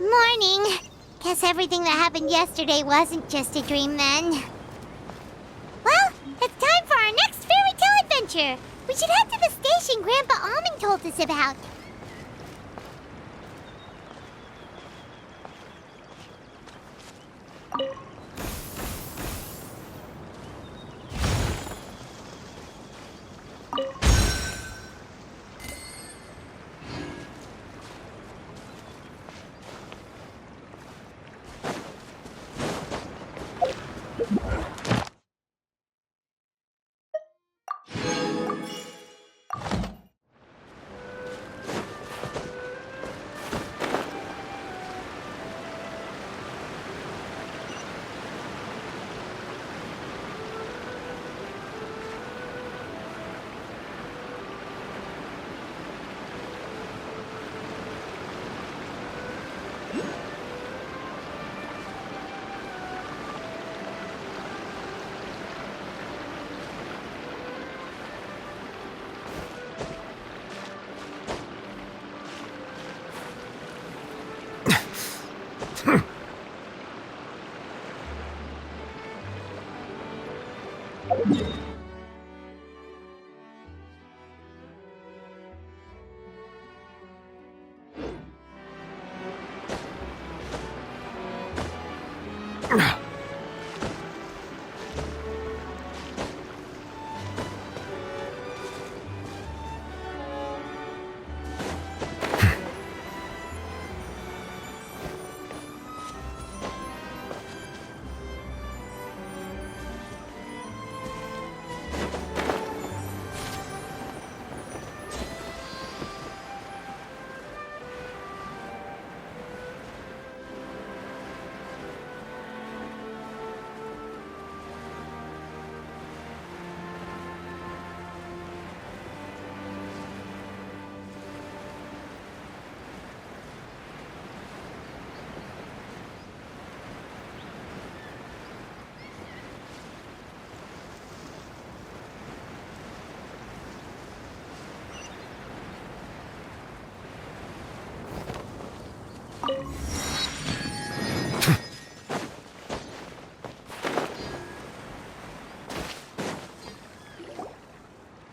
Morning. Guess everything that happened yesterday wasn't just a dream then. Well, it's time for our next fairy tale adventure. We should head to the station Grandpa Almond told us about.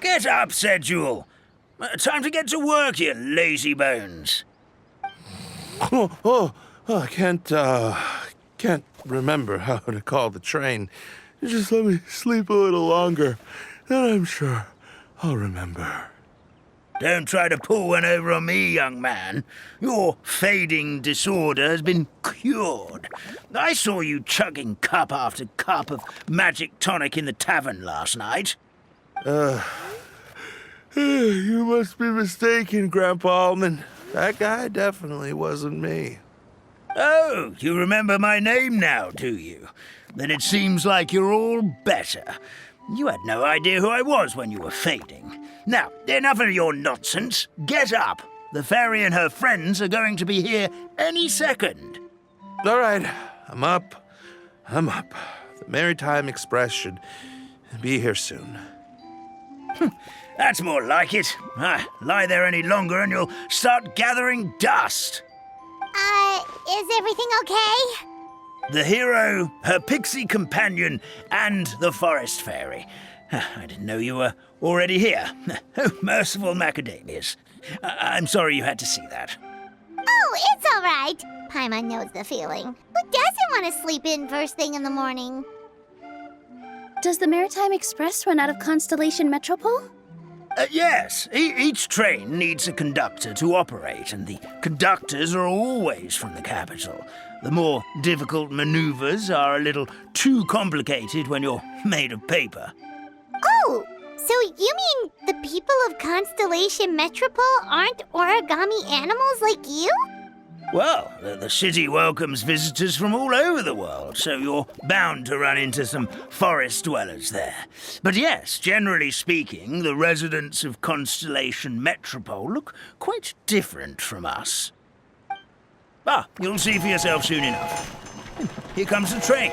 Get up, said Jewel. Time to get to work, you lazy bones. I can't remember how to call the train. Just let me sleep a little longer, then I'm sure I'll remember. Don't try to pull one over on me, young man. Your fading disorder has been cured. I saw you chugging cup after cup of magic tonic in the tavern last night. You must be mistaken, Grandpa Almond. That guy definitely wasn't me. Oh, you remember my name now, do you? Then it seems like you're all better. You had no idea who I was when you were fading. Now, enough of your nonsense. Get up. The fairy and her friends are going to be here any second. All right, I'm up. The Maritime Express should be here soon. That's more like it. Lie there any longer and you'll start gathering dust. Is everything okay? The hero, her pixie companion, and the forest fairy. I didn't know you were already here. Oh, merciful macadamias. I'm sorry you had to see that. Oh, it's all right. Paimon knows the feeling. Who doesn't want to sleep in first thing in the morning? Does the Maritime Express run out of Constellation Metropole? Yes, each train needs a conductor to operate, and the conductors are always from the capital. The more difficult maneuvers are a little too complicated when you're made of paper. Oh, So you mean the people of Constellation Metropole aren't origami animals like you? Well, the city welcomes visitors from all over the world, so you're bound to run into some forest dwellers there. But yes, generally speaking, the residents of Constellation Metropole look quite different from us. Ah, you'll see for yourself soon enough. Here comes the train.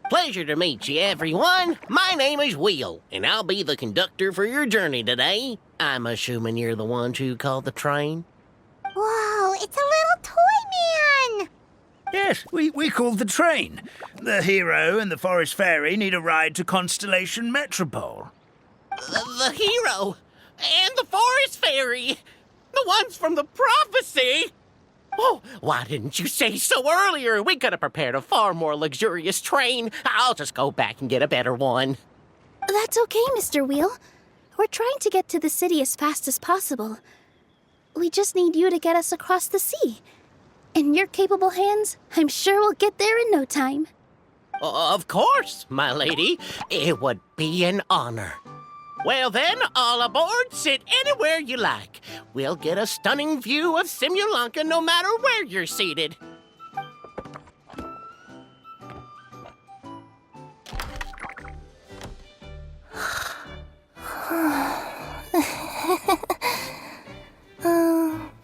Pleasure to meet you, everyone. My name is Will, and I'll be the conductor for your journey today. I'm assuming you're the ones who called the train? Whoa, it's a little toy man! Yes, we called the train. The hero and the forest fairy need a ride to Constellation Metropole. The hero and the forest fairy, the ones from the prophecy. Oh, why didn't you say so earlier? We could have prepared a far more luxurious train. I'll just go back and get a better one. That's okay, Mr. Wheel. We're trying to get to the city as fast as possible. We just need you to get us across the sea. In your capable hands, I'm sure we'll get there in no time. Of course, my lady. It would be an honor. Well then, all aboard, sit anywhere you like. We'll get a stunning view of Simulanka no matter where you're seated.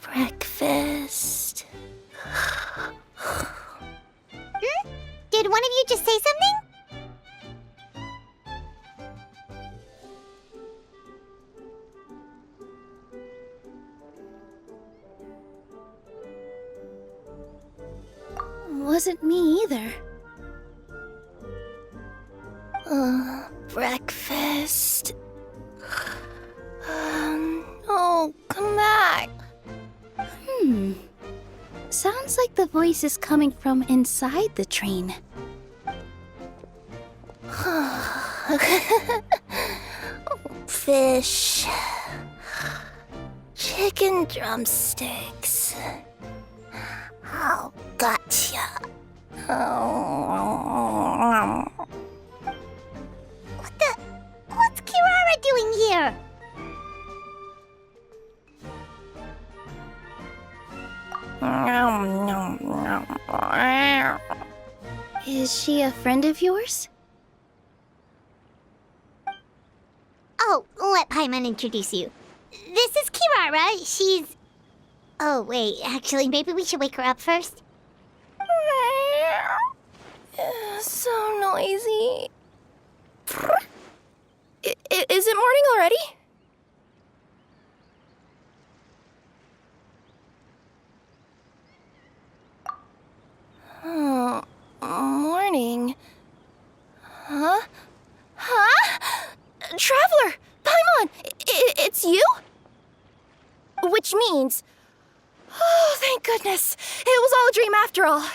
Breakfast. Did one of you just say something? Wasn't me either. Breakfast. Oh, come back. Sounds like the voice is coming from inside the train. Fish. Chicken drumsticks. Oh, gotcha. What's Kirara doing here? Is she a friend of yours? Oh, let Paimon introduce you. This is Kirara. She's... Oh, wait. Actually, maybe we should wake her up first. So noisy. Is it morning already? Oh, morning. Huh? Traveler! Paimon! It's you? Which means... Oh, thank goodness. It was all a dream after all.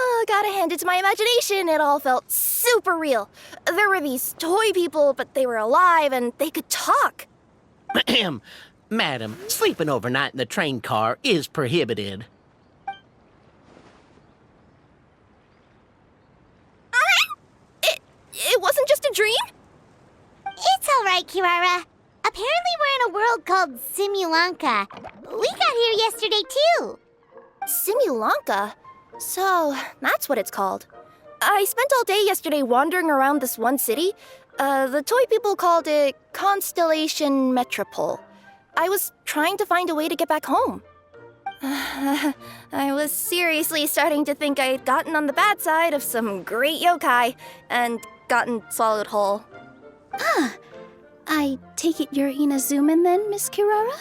Oh, gotta hand it to my imagination. It all felt super real. There were these toy people, but they were alive and they could talk. Madam, sleeping overnight in the train car is prohibited. It wasn't just a dream? It's all right, Kirara. Apparently we're in a world called Simulanka. We got here yesterday, too. Simulanka? So, that's what it's called. I spent all day yesterday wandering around this one city. The toy people called it Constellation Metropole. I was trying to find a way to get back home. I was seriously starting to think I'd gotten on the bad side of some great yokai and gotten swallowed whole. I take it you're Inazuman then, Miss Kirara?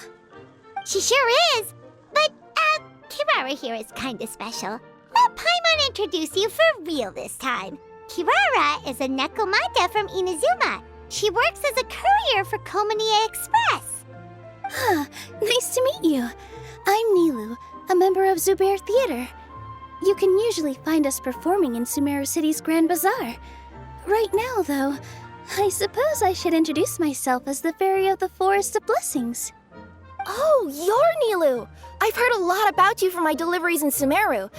She sure is. But, Kirara here is kinda special. Let Paimon introduce you for real this time. Kirara is a Nekomata from Inazuma. She works as a courier for Komanie Express. Nice to meet you. I'm Nilu, a member of Zubair Theater. You can usually find us performing in Sumeru City's Grand Bazaar. Right now, though, I suppose I should introduce myself as the Fairy of the Forest of Blessings. Oh, you're Nilu! I've heard a lot about you from my deliveries in Sumeru.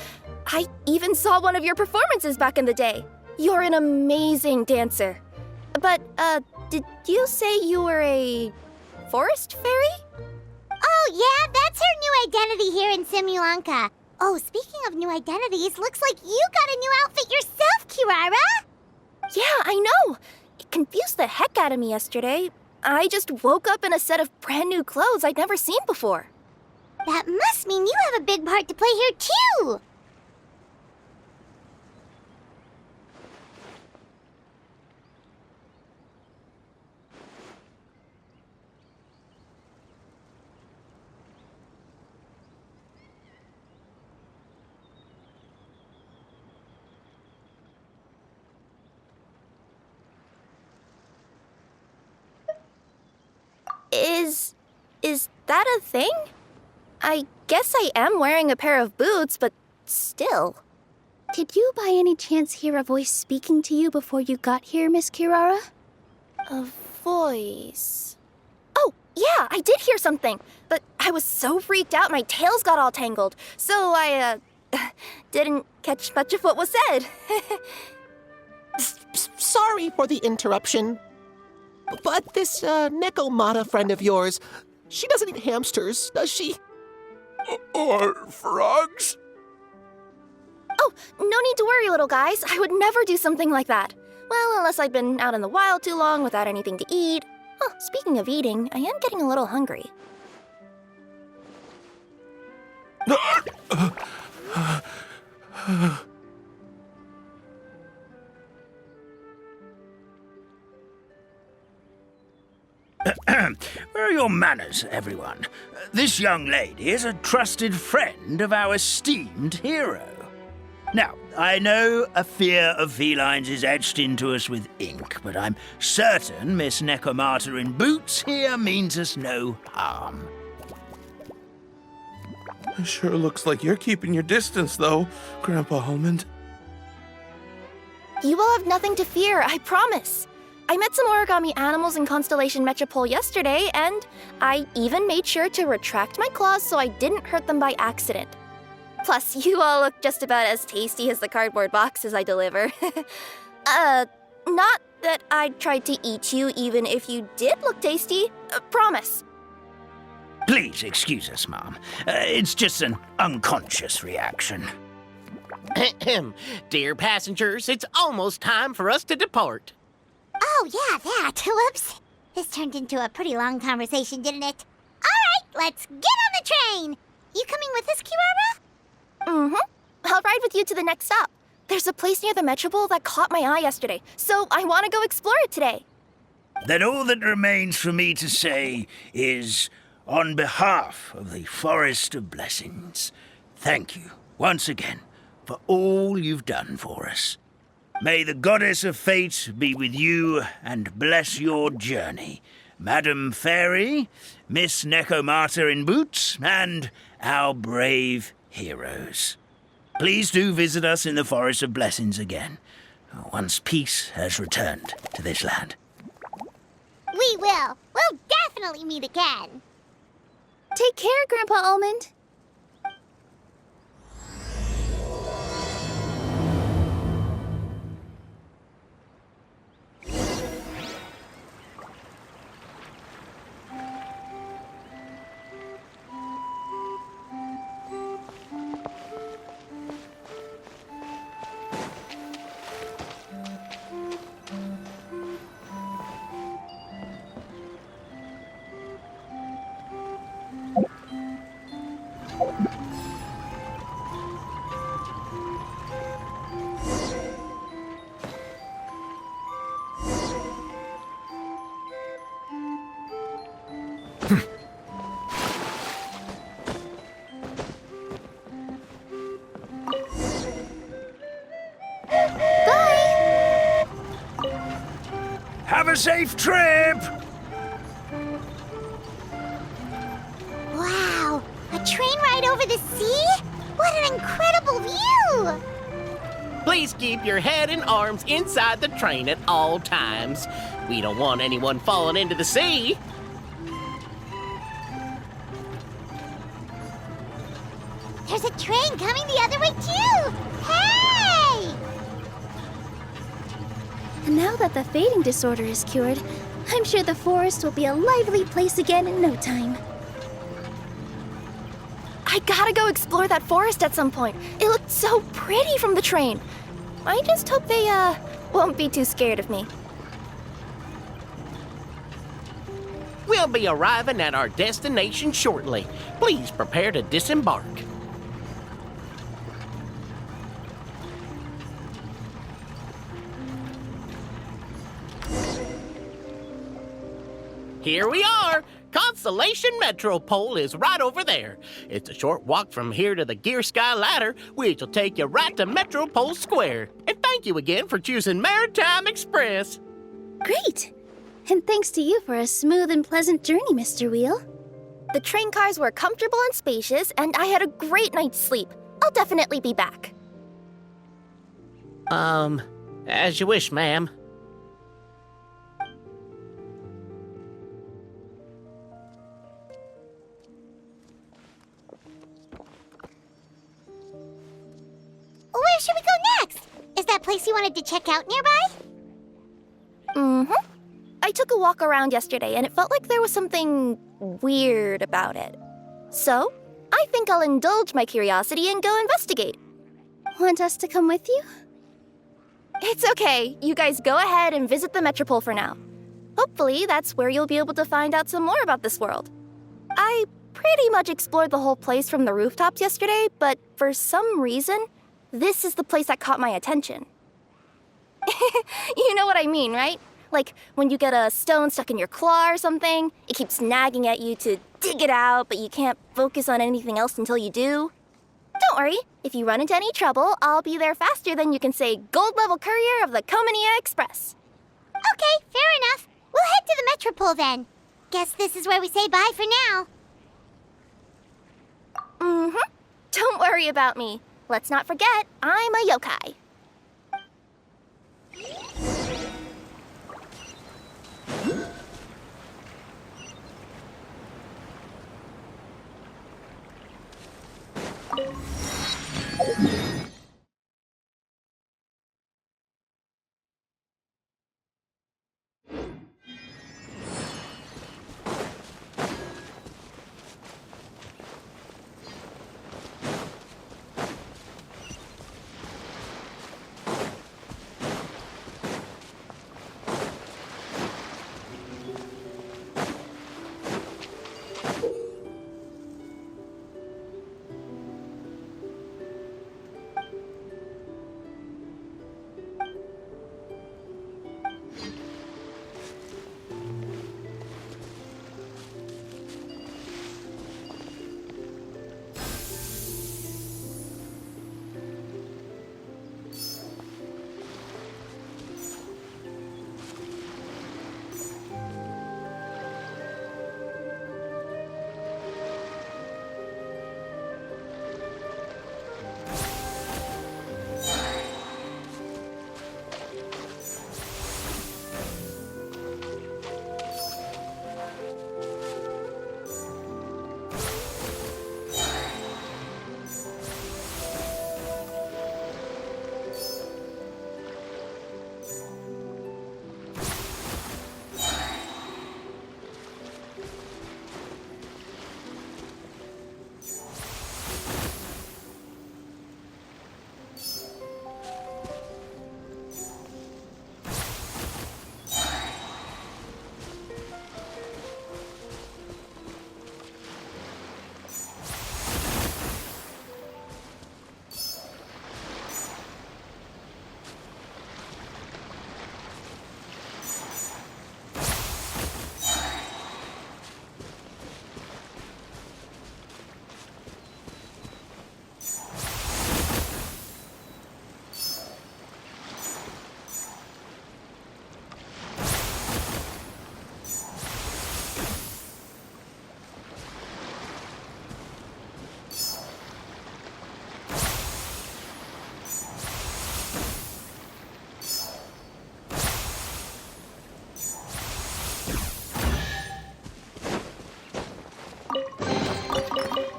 I even saw one of your performances back in the day. You're an amazing dancer. But, did you say you were a forest fairy? Oh, yeah, that's her new identity here in Simulanka. Oh, speaking of new identities, looks like you got a new outfit yourself, Kirara! Yeah, I know! It confused the heck out of me yesterday. I just woke up in a set of brand new clothes I'd never seen before. That must mean you have a big part to play here, too! Is that a thing? I guess I am wearing a pair of boots, but still. Did you by any chance hear a voice speaking to you before you got here, Miss Kirara? A voice. Oh, yeah, I did hear something, but I was so freaked out my tails got all tangled, so I, didn't catch much of what was said. Sorry for the interruption. But this, Nekomata friend of yours, she doesn't eat hamsters, does she? Or frogs? Oh, no need to worry, little guys. I would never do something like that. Well, unless I'd been out in the wild too long without anything to eat. Oh, speaking of eating, I am getting a little hungry. Where are your manners, everyone? This young lady is a trusted friend of our esteemed hero. Now, I know a fear of felines is etched into us with ink, but I'm certain Miss Nekomata in boots here means us no harm. It sure looks like you're keeping your distance, though, Grandpa Almond. You will have nothing to fear, I promise. I met some origami animals in Constellation Metropole yesterday, and I even made sure to retract my claws so I didn't hurt them by accident. Plus, you all look just about as tasty as the cardboard boxes I deliver. Not that I'd try to eat you even if you did look tasty. Promise. Please excuse us, Mom. It's just an unconscious reaction. Dear passengers, it's almost time for us to depart. Oh, yeah, that. Whoops. This turned into a pretty long conversation, didn't it? All right, let's get on the train. You coming with us, Kirara? Mm-hmm. I'll ride with you to the next stop. There's a place near the Metropole that caught my eye yesterday, so I want to go explore it today. Then all that remains for me to say is, on behalf of the Forest of Blessings, thank you once again for all you've done for us. May the goddess of fate be with you and bless your journey, Madam Fairy, Miss Nekomata in boots, and our brave heroes. Please do visit us in the Forest of Blessings again, once peace has returned to this land. We will. We'll definitely meet again. Take care, Grandpa Almond. Have a safe trip! Wow, a train ride over the sea? What an incredible view! Please keep your head and arms inside the train at all times. We don't want anyone falling into the sea. train coming the other way, too! Hey! And now that the fading disorder is cured, I'm sure the forest will be a lively place again in no time. I gotta go explore that forest at some point. It looked so pretty from the train. I just hope they, won't be too scared of me. We'll be arriving at our destination shortly. Please prepare to disembark. Here we are! Constellation Metropole is right over there. It's a short walk from here to the Gear Sky Ladder, which will take you right to Metropole Square. And thank you again for choosing Maritime Express. Great! And thanks to you for a smooth and pleasant journey, Mr. Wheel. The train cars were comfortable and spacious, and I had a great night's sleep. I'll definitely be back. As you wish, ma'am. Where should we go next? Is that place you wanted to check out nearby? Mm-hmm. I took a walk around yesterday, and it felt like there was something weird about it. So, I think I'll indulge my curiosity and go investigate. Want us to come with you? It's okay. You guys go ahead and visit the Metropole for now. Hopefully, that's where you'll be able to find out some more about this world. I pretty much explored the whole place from the rooftops yesterday, but for some reason, this is the place that caught my attention. You know what I mean, right? Like when you get a stone stuck in your claw or something, it keeps nagging at you to dig it out, but you can't focus on anything else until you do. Don't worry, if you run into any trouble, I'll be there faster than you can say gold level courier of the Comania Express. Okay, fair enough. We'll head to the Metropole then. Guess this is where we say bye for now. Mm-hmm. Don't worry about me. Let's not forget, I'm a yokai.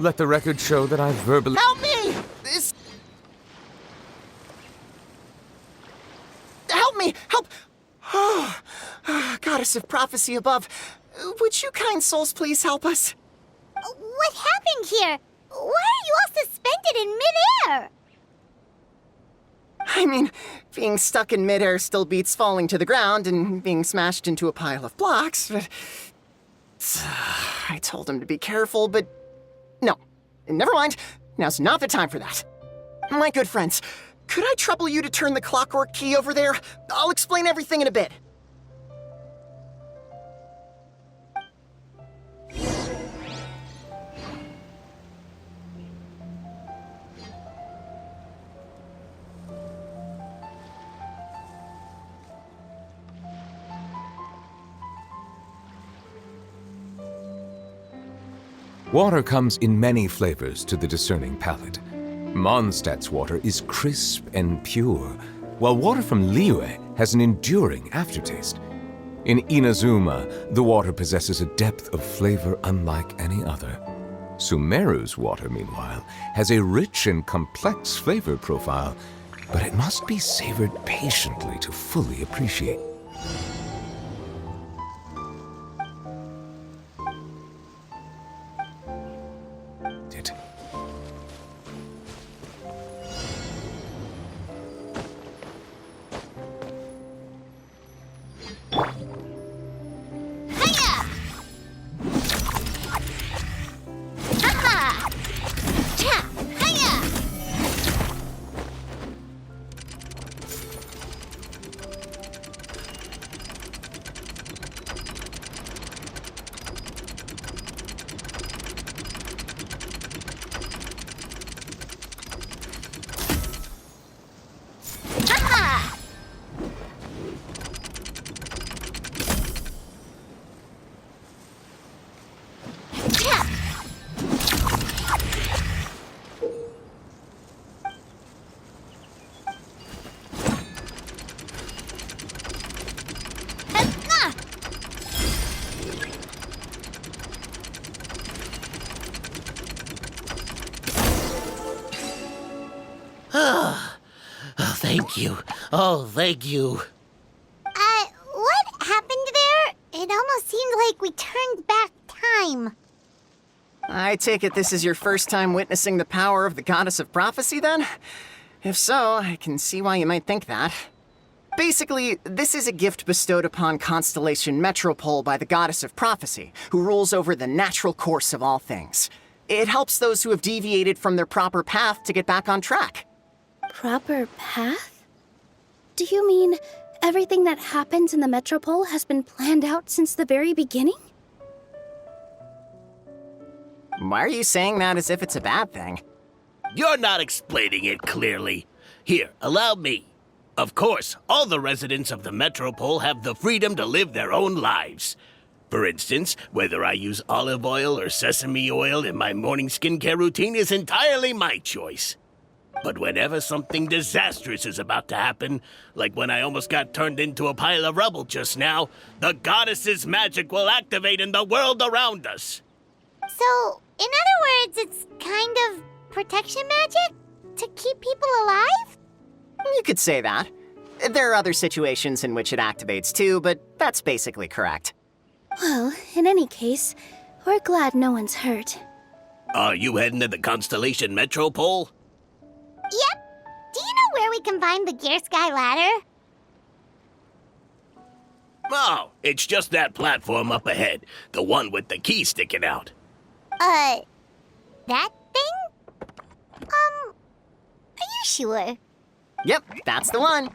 Let the record show that I verbally... Help me! this... Help me! Help! Oh, Goddess of Prophecy above, would you kind souls please help us? What happened here? Why are you all suspended in midair? I mean, being stuck in midair still beats falling to the ground and being smashed into a pile of blocks, but... I told him to be careful, but... No. Never mind. Now's not the time for that. My good friends, could I trouble you to turn the clockwork key over there? I'll explain everything in a bit. Water comes in many flavors to the discerning palate. Mondstadt's water is crisp and pure, while water from Liyue has an enduring aftertaste. In Inazuma, the water possesses a depth of flavor unlike any other. Sumeru's water, meanwhile, has a rich and complex flavor profile, but it must be savored patiently to fully appreciate. It. Thank you. Oh, thank you. What happened there? It almost seemed like we turned back time. I take it this is your first time witnessing the power of the Goddess of Prophecy, then? If so, I can see why you might think that. Basically, this is a gift bestowed upon Constellation Metropole by the Goddess of Prophecy, who rules over the natural course of all things. It helps those who have deviated from their proper path to get back on track. Proper path? Do you mean everything that happens in the Metropole has been planned out since the very beginning? Why are you saying that as if it's a bad thing? You're not explaining it clearly. Here, allow me. Of course, all the residents of the Metropole have the freedom to live their own lives. For instance, whether I use olive oil or sesame oil in my morning skincare routine is entirely my choice. But whenever something disastrous is about to happen, like when I almost got turned into a pile of rubble just now, the goddess's magic will activate in the world around us. So, in other words, it's kind of protection magic? To keep people alive? You could say that. There are other situations in which it activates too, but that's basically correct. Well, in any case, we're glad no one's hurt. Are you heading to the Constellation Metropole? Yep. Do you know where we can find the Gear Sky ladder? Oh, it's just that platform up ahead. The one with the key sticking out. That thing? Are you sure? Yep, that's the one.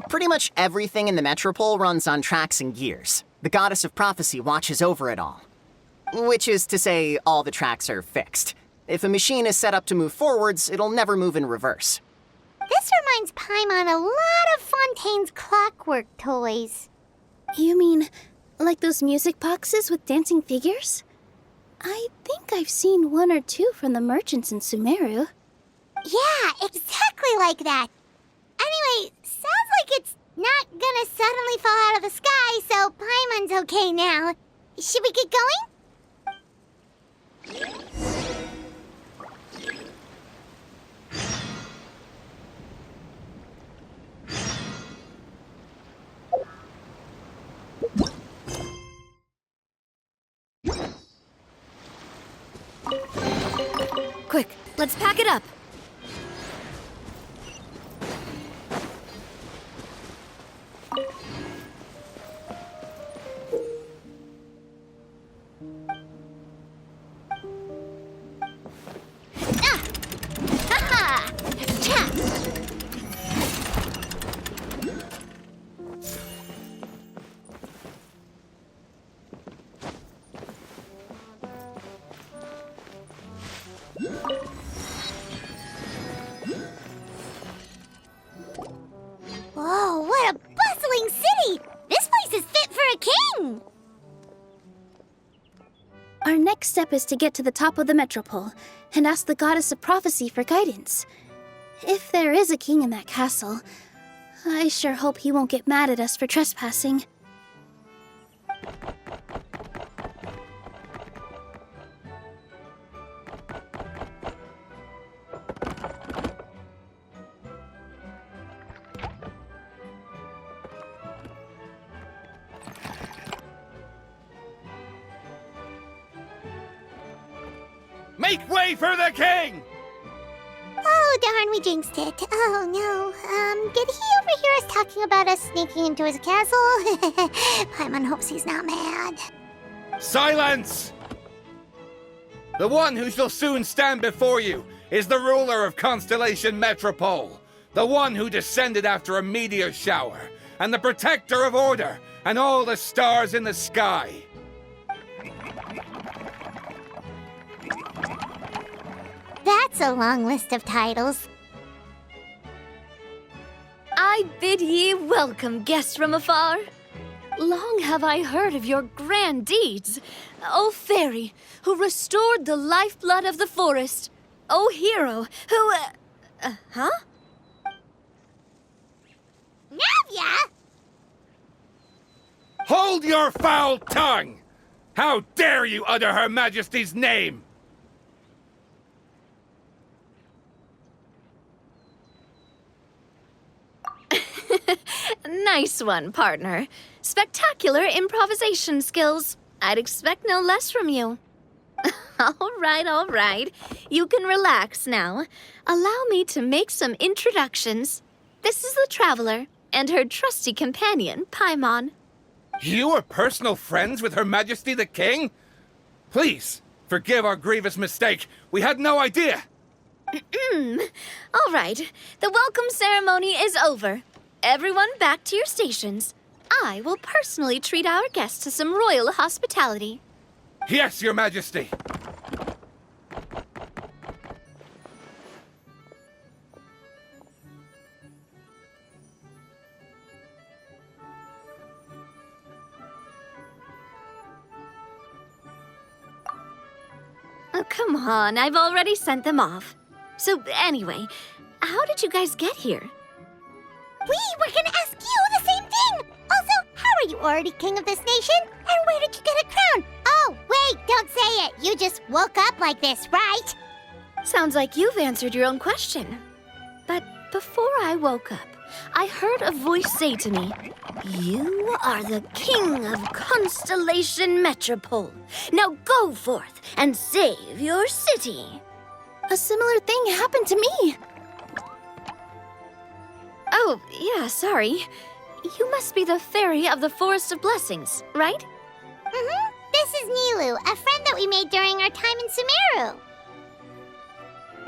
Pretty much everything in the Metropole runs on tracks and gears. The Goddess of Prophecy watches over it all. Which is to say, all the tracks are fixed. If a machine is set up to move forwards, it'll never move in reverse. This reminds Paimon a lot of Fontaine's clockwork toys. You mean, like those music boxes with dancing figures? I think I've seen one or two from the merchants in Sumeru. Yeah, exactly like that. Anyway, sounds like it's not gonna suddenly fall out of the sky, so Paimon's okay now. Should we get going? Quick, let's pack it up. Ha-ha! Cha! Whoa, what a bustling city! This place is fit for a king! Our next step is to get to the top of the metropole and ask the goddess of prophecy for guidance. If there is a king in that castle, I sure hope he won't get mad at us for trespassing. Make way for the king! Oh, darn, we jinxed it. Oh, no. Did he overhear us talking about us sneaking into his castle? Paimon hopes he's not mad. Silence! The one who shall soon stand before you is the ruler of Constellation Metropole, the one who descended after a meteor shower, and the protector of order and all the stars in the sky. That's a long list of titles. I bid ye welcome, guests from afar. Long have I heard of your grand deeds. O fairy, who restored the lifeblood of the forest. O hero, who... huh? Navia! Hold your foul tongue! How dare you utter Her Majesty's name? Nice one, partner. Spectacular improvisation skills. I'd expect no less from you. All right. You can relax now. Allow me to make some introductions. This is the Traveler and her trusty companion, Paimon. You are personal friends with Her Majesty the King? Please, forgive our grievous mistake. We had no idea. All right. The welcome ceremony is over. Everyone back to your stations. I will personally treat our guests to some royal hospitality. Yes, Your Majesty. Oh, come on. I've already sent them off. So anyway, how did you guys get here? We were gonna ask you the same thing! Also, how are you already king of this nation? And where did you get a crown? Oh, wait, don't say it! You just woke up like this, right? Sounds like you've answered your own question. But before I woke up, I heard a voice say to me, "You are the king of Constellation Metropole. Now go forth and save your city." A similar thing happened to me. Oh, yeah, sorry. You must be the fairy of the Forest of Blessings, right? Mm-hmm. This is Nilu, a friend that we made during our time in Sumeru.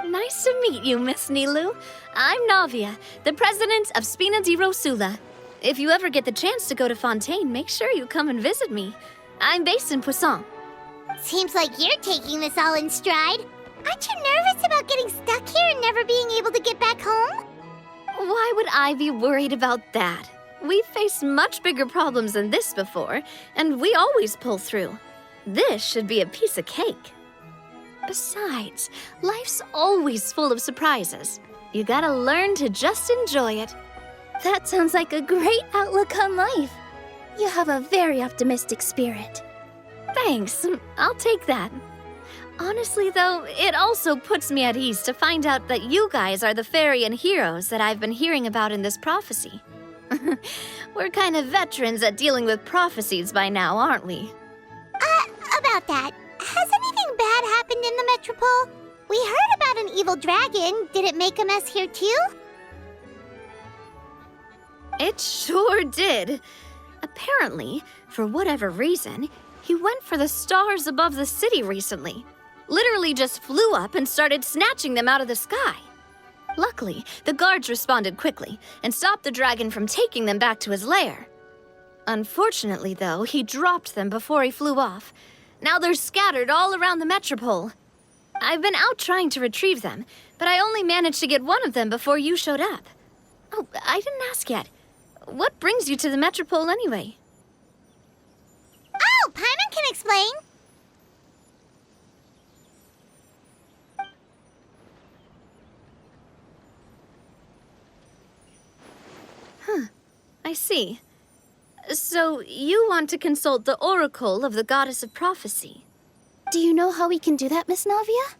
Nice to meet you, Miss Nilu. I'm Navia, the president of Spina di Rosula. If you ever get the chance to go to Fontaine, make sure you come and visit me. I'm based in Poisson. Seems like you're taking this all in stride. Aren't you nervous about getting stuck here and never being able to get back home? Why would I be worried about that? We've faced much bigger problems than this before, and we always pull through. This should be a piece of cake. Besides, life's always full of surprises. You gotta learn to just enjoy it. That sounds like a great outlook on life. You have a very optimistic spirit. Thanks, I'll take that. Honestly, though, it also puts me at ease to find out that you guys are the fairy and heroes that I've been hearing about in this prophecy. We're kind of veterans at dealing with prophecies by now, aren't we? About that, has anything bad happened in the Metropole? We heard about an evil dragon. Did it make a mess here too? It sure did. Apparently, for whatever reason, he went for the stars above the city recently. Literally just flew up and started snatching them out of the sky. Luckily, the guards responded quickly and stopped the dragon from taking them back to his lair. Unfortunately, though, he dropped them before he flew off. Now they're scattered all around the metropole. I've been out trying to retrieve them, but I only managed to get one of them before you showed up. Oh, I didn't ask yet. What brings you to the metropole anyway? Oh, Paimon can explain. I see. So, you want to consult the oracle of the goddess of prophecy? Do you know how we can do that, Miss Navia?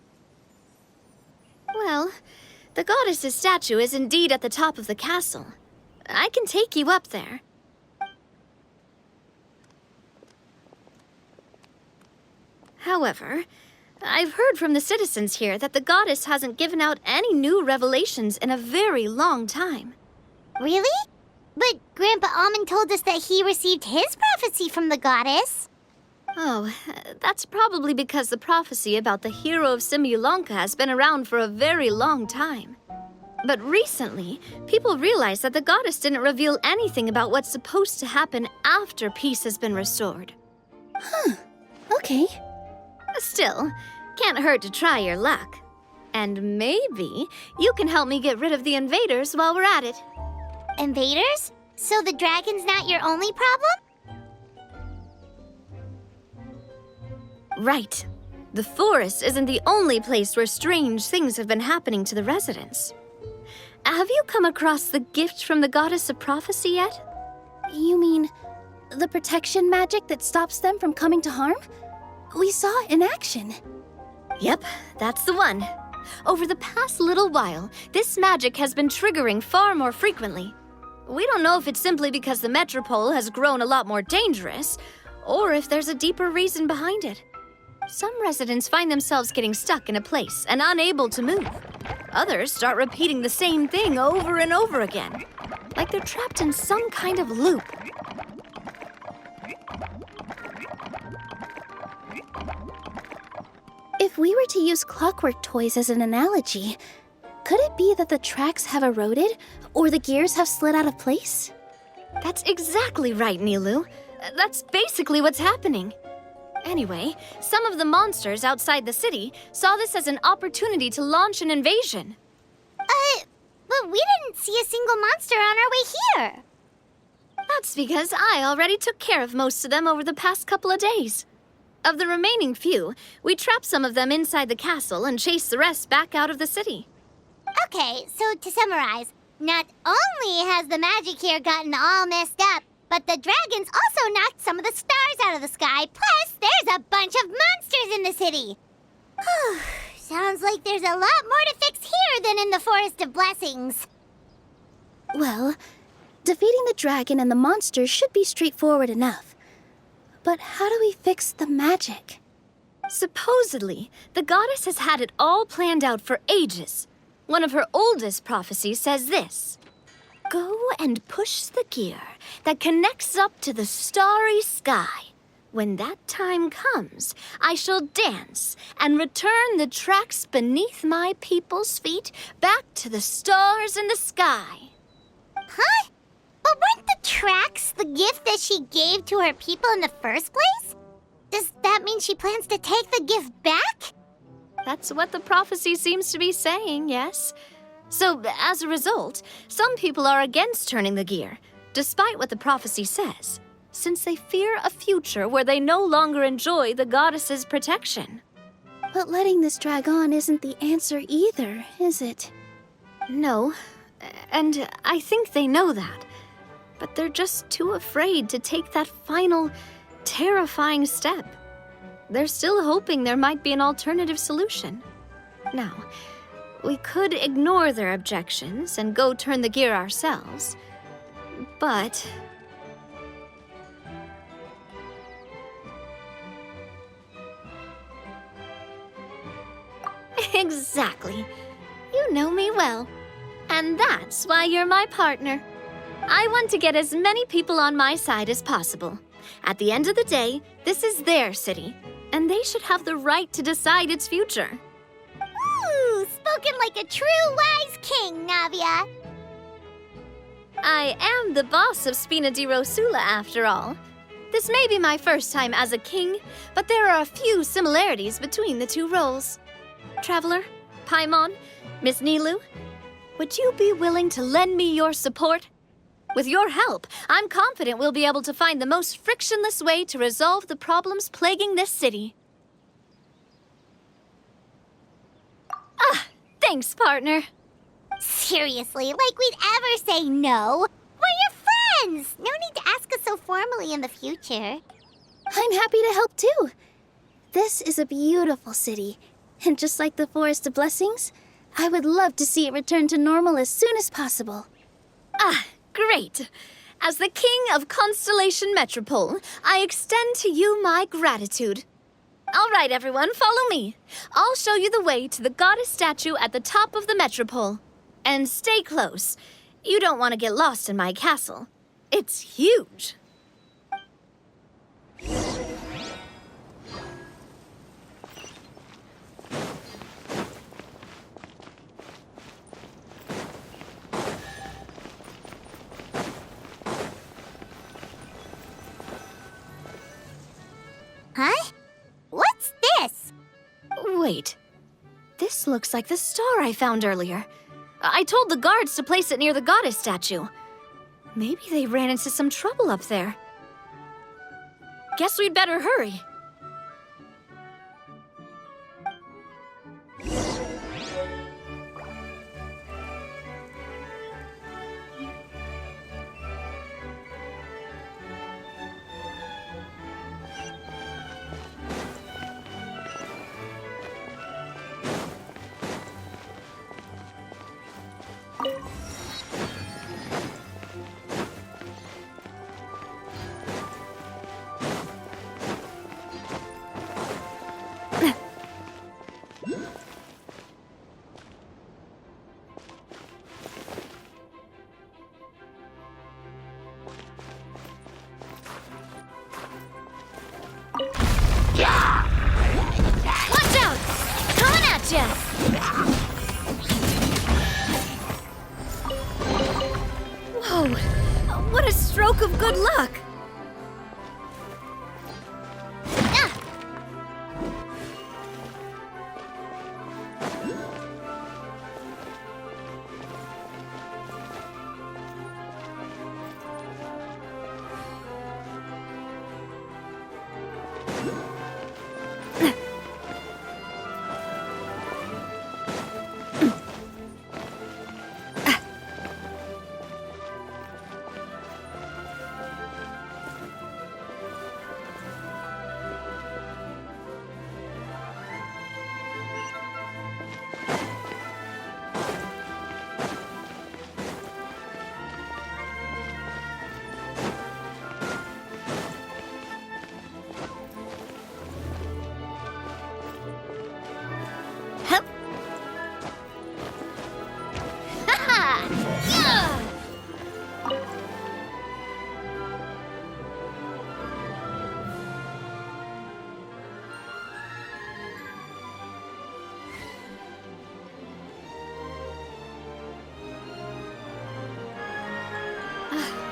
Well, the goddess's statue is indeed at the top of the castle. I can take you up there. However, I've heard from the citizens here that the goddess hasn't given out any new revelations in a very long time. Really? But Grandpa Almond told us that he received his prophecy from the goddess. Oh, that's probably because the prophecy about the hero of Simulanka has been around for a very long time. But recently, people realized that the goddess didn't reveal anything about what's supposed to happen after peace has been restored. Okay. Still, can't hurt to try your luck. And maybe you can help me get rid of the invaders while we're at it. Invaders? So the dragon's not your only problem? Right. The forest isn't the only place where strange things have been happening to the residents. Have you come across the gift from the goddess of prophecy yet? You mean the protection magic that stops them from coming to harm? We saw it in action. Yep, that's the one. Over the past little while, this magic has been triggering far more frequently. We don't know if it's simply because the metropole has grown a lot more dangerous, or if there's a deeper reason behind it. Some residents find themselves getting stuck in a place and unable to move. Others start repeating the same thing over and over again, like they're trapped in some kind of loop. If we were to use clockwork toys as an analogy, could it be that the tracks have eroded or the gears have slid out of place? That's exactly right, Nilu. That's basically what's happening. Anyway, some of the monsters outside the city saw this as an opportunity to launch an invasion. But we didn't see a single monster on our way here. That's because I already took care of most of them over the past couple of days. Of the remaining few, we trapped some of them inside the castle and chased the rest back out of the city. Okay, so to summarize, not only has the magic here gotten all messed up, but the dragons also knocked some of the stars out of the sky, plus there's a bunch of monsters in the city. Sounds like there's a lot more to fix here than in the Forest of Blessings. Well, defeating the dragon and the monsters should be straightforward enough. But how do we fix the magic? Supposedly, the goddess has had it all planned out for ages. One of her oldest prophecies says this: "Go and push the gear that connects up to the starry sky. When that time comes, I shall dance and return the tracks beneath my people's feet back to the stars in the sky." Huh? But weren't the tracks the gift that she gave to her people in the first place? Does that mean she plans to take the gift back? That's what the prophecy seems to be saying, yes. So, as a result, some people are against turning the gear, despite what the prophecy says, since they fear a future where they no longer enjoy the goddess's protection. But letting this drag on isn't the answer either, is it? No, and I think they know that. But they're just too afraid to take that final, terrifying step. They're still hoping there might be an alternative solution. Now, we could ignore their objections and go turn the gear ourselves, but... Exactly. You know me well. And that's why you're my partner. I want to get as many people on my side as possible. At the end of the day, this is their city, and they should have the right to decide its future. Ooh, spoken like a true wise king, Navia. I am the boss of Spina di Rosula, after all. This may be my first time as a king, but there are a few similarities between the two roles. Traveler, Paimon, Miss Nilu, would you be willing to lend me your support? With your help, I'm confident we'll be able to find the most frictionless way to resolve the problems plaguing this city. Thanks, partner. Seriously, like we'd ever say no. We're your friends. No need to ask us so formally in the future. I'm happy to help too. This is a beautiful city, and just like the Forest of Blessings, I would love to see it return to normal as soon as possible. Great. As the King of Constellation Metropole, I extend to you my gratitude. All right, everyone, follow me. I'll show you the way to the goddess statue at the top of the Metropole. And stay close. You don't want to get lost in my castle. It's huge. Huh? What's this? Wait. This looks like the star I found earlier. I told the guards to place it near the goddess statue. Maybe they ran into some trouble up there. Guess we'd better hurry. Watch out! Coming at ya! Whoa! What a stroke of good luck!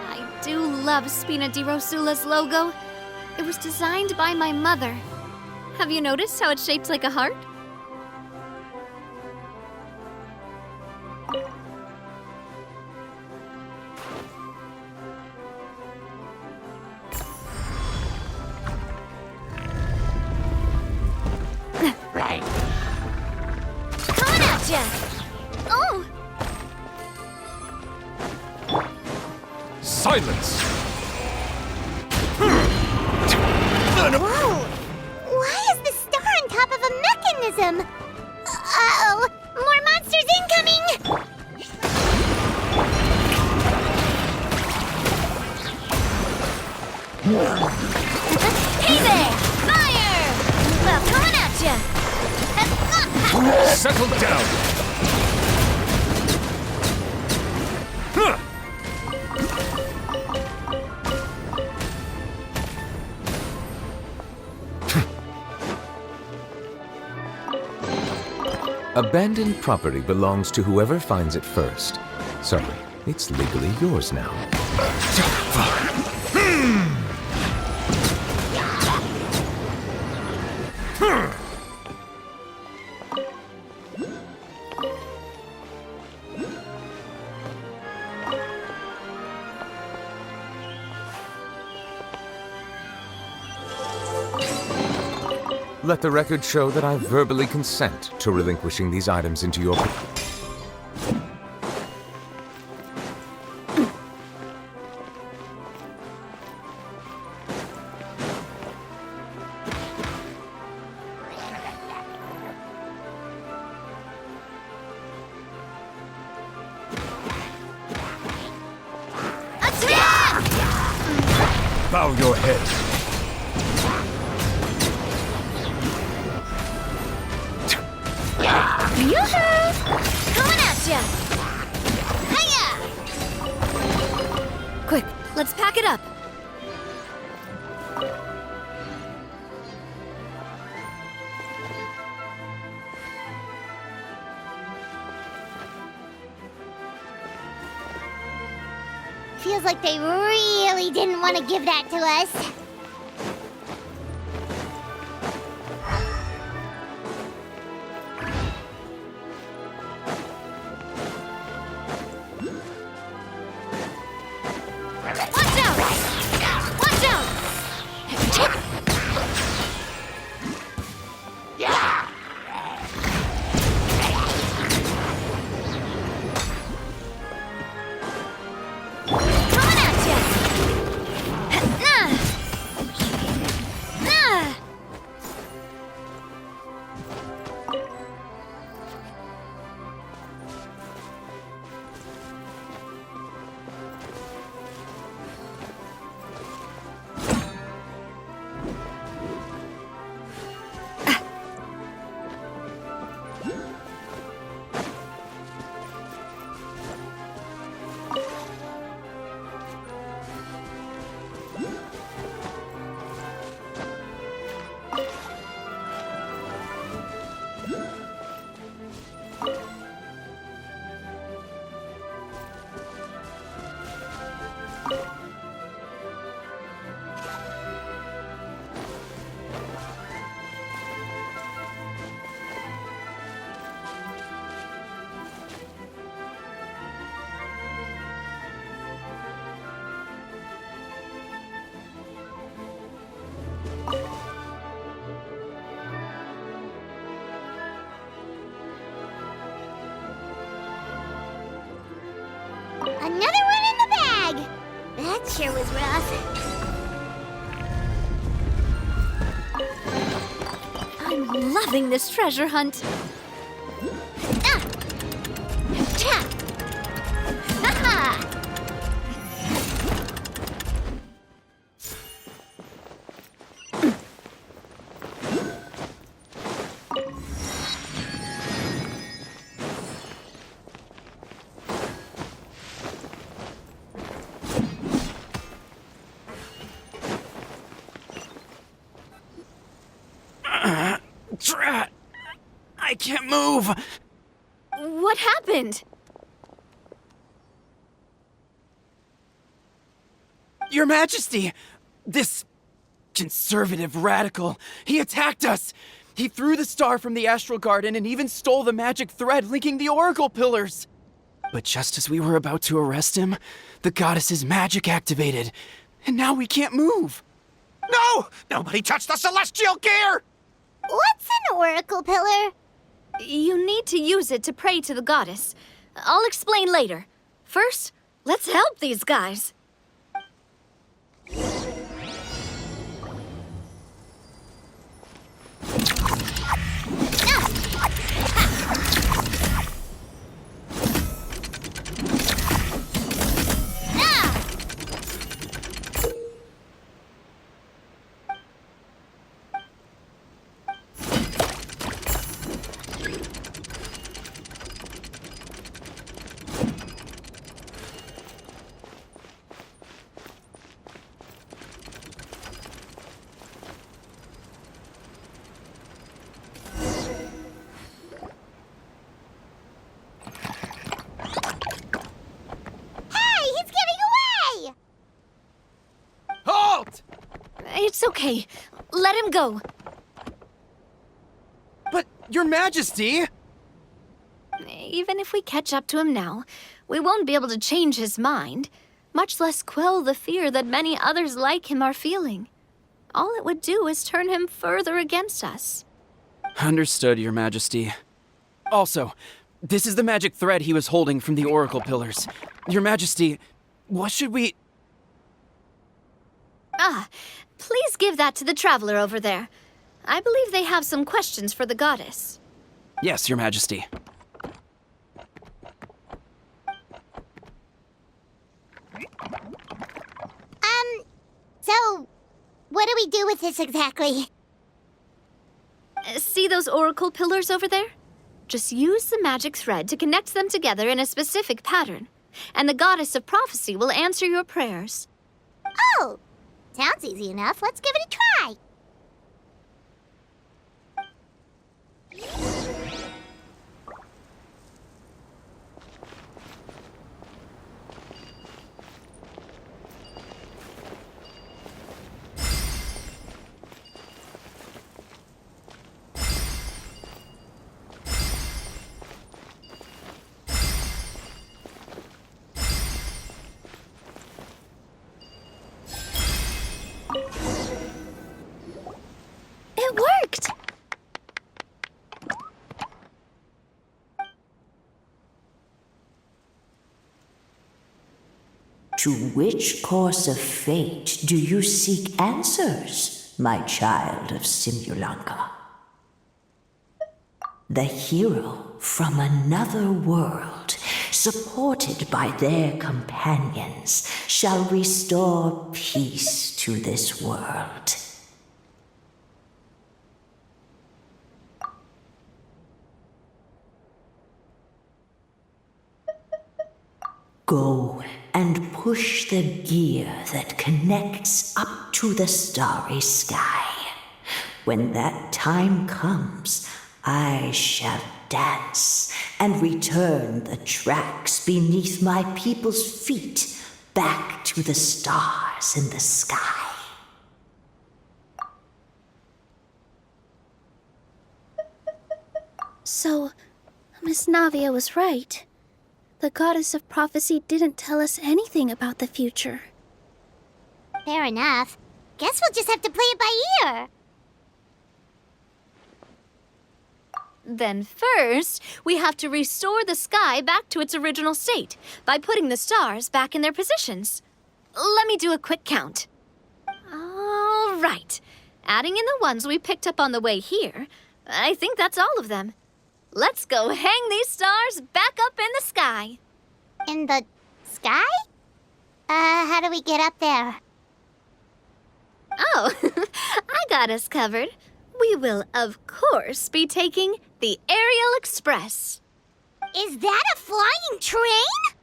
I do love Spina di Rosula's logo. It was designed by my mother. Have you noticed how it's shaped like a heart? Right. Coming at ya! Oh! Silence! Whoa! Why is the star on top of a mechanism? Uh-oh! More monsters incoming! Hey there! Fire! Well, coming at ya! Settle down! Huh. Abandoned property belongs to whoever finds it first. So, it's legally yours now. Let the record show that I verbally consent to relinquishing these items into your... Bow your head. Yoo-hoo! Coming at ya! Hiya! Quick, let's pack it up. Feels like they really didn't want to give that to us. Watch out! Watch out! Coming at ya! Nah! Nah! Another one in the bag! That sure was rough. I'm loving this treasure hunt. Ah! Cha! Ha-ha! Drat! I can't move! What happened? Your Majesty! This conservative radical, he attacked us! He threw the star from the Astral Garden and even stole the magic thread linking the Oracle Pillars! But just as we were about to arrest him, the goddess's magic activated, and now we can't move! No! Nobody touched the celestial gear! What's an oracle pillar? You need to use it to pray to the goddess. I'll explain later. First, let's help these guys. It's okay. Let him go. But, Your Majesty! Even if we catch up to him now, we won't be able to change his mind, much less quell the fear that many others like him are feeling. All it would do is turn him further against us. Understood, Your Majesty. Also, this is the magic thread he was holding from the Oracle Pillars. Your Majesty, what should we... Please give that to the traveler over there. I believe they have some questions for the goddess. Yes, Your Majesty. So, what do we do with this exactly? See those oracle pillars over there? Just use the magic thread to connect them together in a specific pattern, and the goddess of prophecy will answer your prayers. Oh, sounds easy enough. Let's give it a try. It worked! To which course of fate do you seek answers, my child of Simulanka? The hero from another world, supported by their companions, shall restore peace to this world. Go and push the gear that connects up to the starry sky. When that time comes, I shall dance and return the tracks beneath my people's feet back to the stars in the sky. So, Miss Navia was right. The goddess of prophecy didn't tell us anything about the future. Fair enough. Guess we'll just have to play it by ear. Then first, we have to restore the sky back to its original state by putting the stars back in their positions. Let me do a quick count. All right. Adding in the ones we picked up on the way here, I think that's all of them. Let's go hang these stars back up in the sky. In the sky? How do we get up there? Oh, I got us covered. We will, of course, be taking the Aerial Express. Is that a flying train?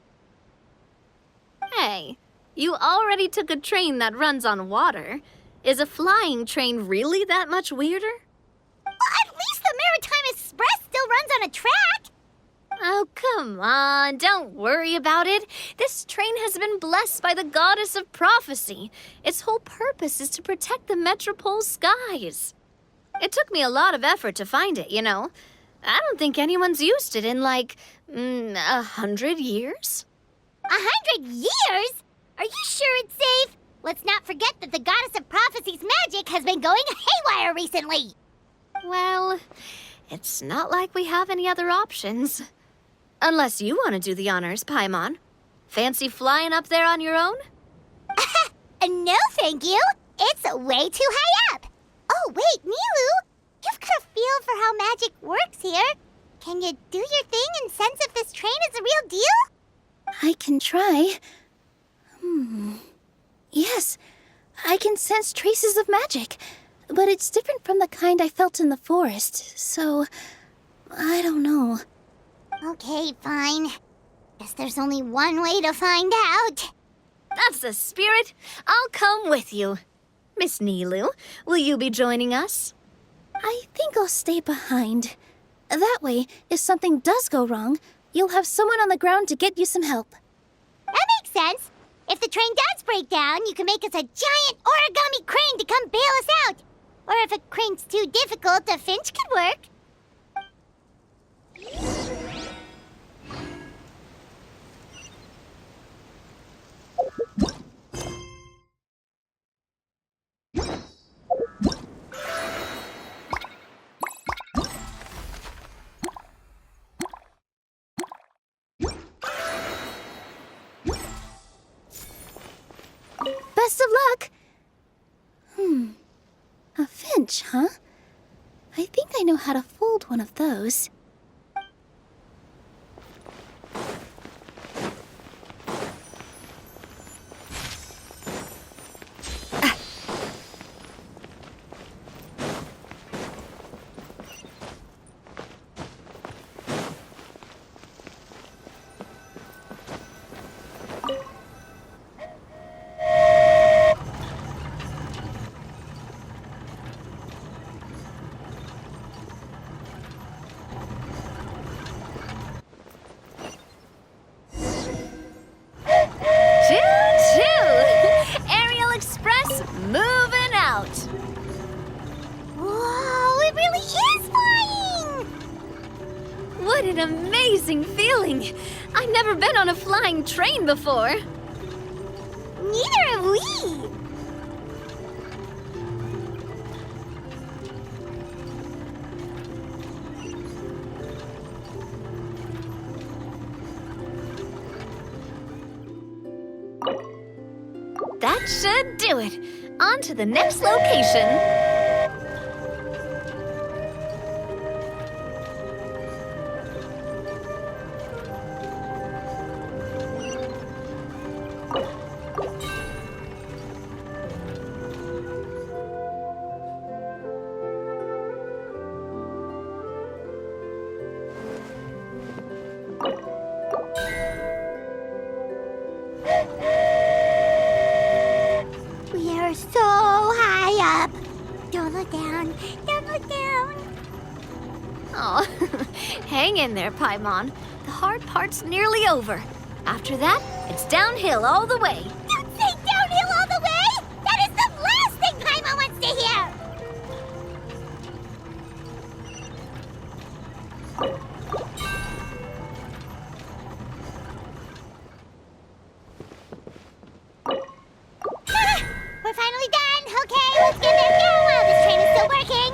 Hey, you already took a train that runs on water. Is a flying train really that much weirder? Well, at least the Maritime Express still runs on a track. Oh, come on, don't worry about it. This train has been blessed by the goddess of prophecy. Its whole purpose is to protect the Metropole's skies. It took me a lot of effort to find it, you know. I don't think anyone's used it in, like, 100 years. 100 years? Are you sure it's safe? Let's not forget that the goddess of prophecy's magic has been going haywire recently. Well, it's not like we have any other options. Unless you want to do the honors, Paimon. Fancy flying up there on your own? No, thank you. It's way too high up. Oh, wait, Nilu. You've got a feel for how magic works here. Can you do your thing and sense if this train is the real deal? I can try. Yes, I can sense traces of magic, but it's different from the kind I felt in the forest, so I don't know. Okay, fine. Guess there's only one way to find out. That's the spirit. I'll come with you. Miss Nilu, will you be joining us? I think I'll stay behind. That way, if something does go wrong, you'll have someone on the ground to get you some help. That makes sense. If the train does break down, you can make us a giant origami crane to come bail us out. Or if a crane's too difficult, a finch could work. Best of luck! A finch, huh? I think I know how to fold one of those. What an amazing feeling! I've never been on a flying train before. Neither have we! That should do it. On to the next location. We are so high up. Don't look down. Don't look down. Oh, hang in there, Paimon. The hard part's nearly over. After that, it's downhill all the way. Don't say downhill all the way! That is the last thing Paimon wants to hear! We're finally done! Okay, let's get there now while this train is still working!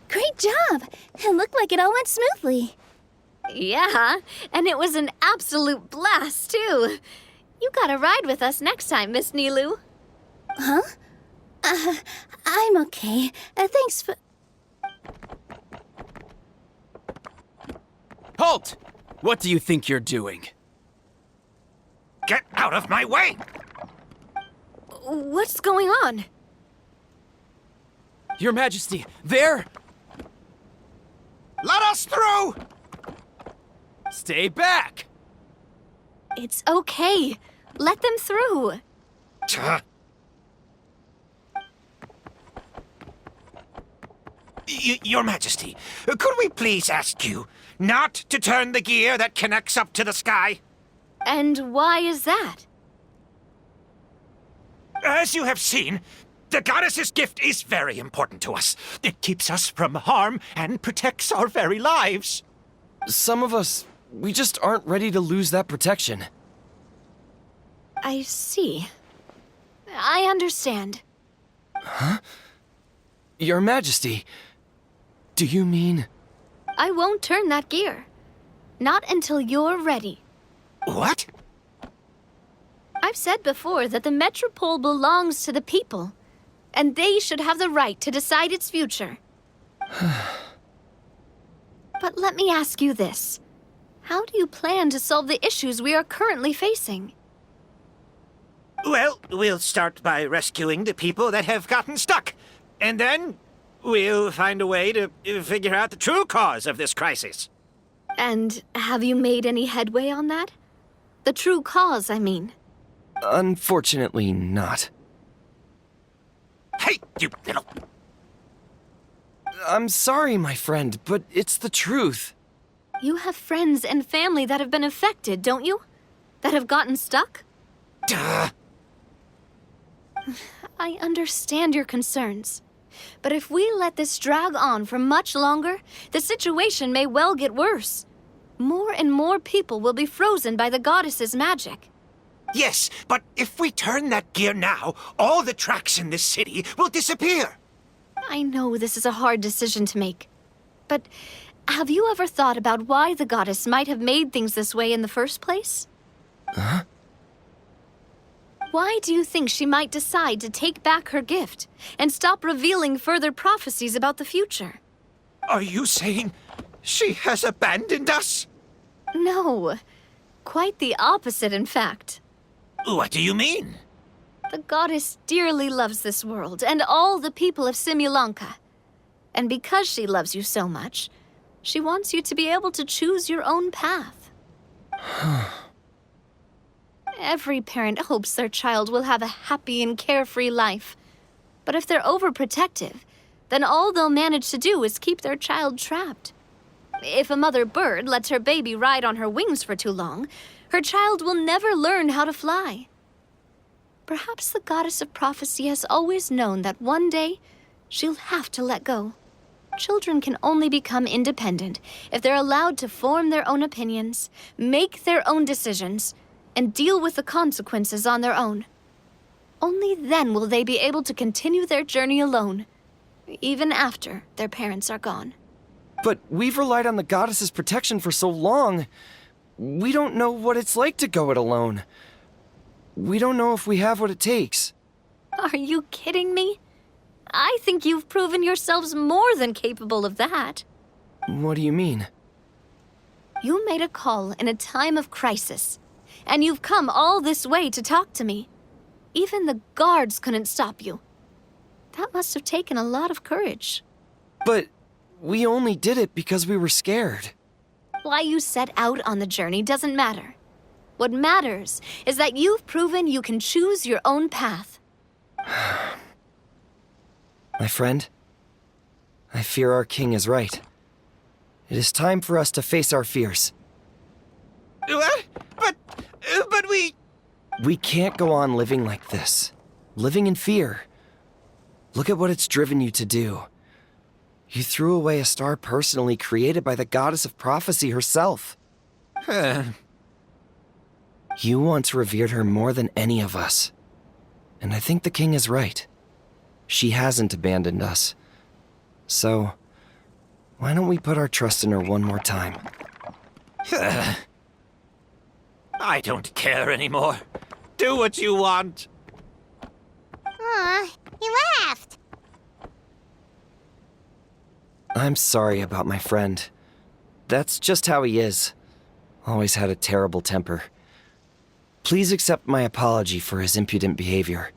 Great job! It looked like it all went smoothly. Yeah, and it was an absolute blast, too. You gotta ride with us next time, Miss Nilu. Huh? I'm okay. Thanks for... Halt! What do you think you're doing? Get out of my way! What's going on? Your Majesty, there! Let us through! Stay back! It's okay. Let them through. Your Majesty, could we please ask you not to turn the gear that connects up to the sky? And why is that? As you have seen, the goddess's gift is very important to us. It keeps us from harm and protects our very lives. Some of us, we just aren't ready to lose that protection. I see. I understand. Huh? Your Majesty, do you mean... I won't turn that gear. Not until you're ready. What? I've said before that the Metropole belongs to the people, and they should have the right to decide its future. But let me ask you this. How do you plan to solve the issues we are currently facing? Well, we'll start by rescuing the people that have gotten stuck. And then we'll find a way to figure out the true cause of this crisis. And have you made any headway on that? The true cause, I mean. Unfortunately, not. Hey, you little... I'm sorry, my friend, but it's the truth. You have friends and family that have been affected, don't you? That have gotten stuck? Duh. I understand your concerns. But if we let this drag on for much longer, the situation may well get worse. More and more people will be frozen by the goddess's magic. Yes, but if we turn that gear now, all the tracks in this city will disappear. I know this is a hard decision to make. But have you ever thought about why the goddess might have made things this way in the first place? Huh? Why do you think she might decide to take back her gift and stop revealing further prophecies about the future? Are you saying she has abandoned us? No. Quite the opposite, in fact. What do you mean? The goddess dearly loves this world and all the people of Simulanka. And because she loves you so much, she wants you to be able to choose your own path. Every parent hopes their child will have a happy and carefree life. But if they're overprotective, then all they'll manage to do is keep their child trapped. If a mother bird lets her baby ride on her wings for too long, her child will never learn how to fly. Perhaps the goddess of prophecy has always known that one day she'll have to let go. Children can only become independent if they're allowed to form their own opinions, make their own decisions, and deal with the consequences on their own. Only then will they be able to continue their journey alone, even after their parents are gone. But we've relied on the goddess's protection for so long. We don't know what it's like to go it alone. We don't know if we have what it takes. Are you kidding me? I think you've proven yourselves more than capable of that. What do you mean? You made a call in a time of crisis, and you've come all this way to talk to me. Even the guards couldn't stop you. That must have taken a lot of courage. But we only did it because we were scared. Why you set out on the journey doesn't matter. What matters is that you've proven you can choose your own path. My friend, I fear our king is right. It is time for us to face our fears. What? But we... We can't go on living like this. Living in fear. Look at what it's driven you to do. You threw away a star personally created by the goddess of prophecy herself. You once revered her more than any of us. And I think the king is right. She hasn't abandoned us. So, why don't we put our trust in her one more time? I don't care anymore. Do what you want. Aw, he laughed. I'm sorry about my friend. That's just how he is. Always had a terrible temper. Please accept my apology for his impudent behavior.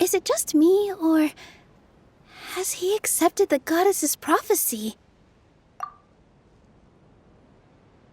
Is it just me, or has he accepted the goddess's prophecy?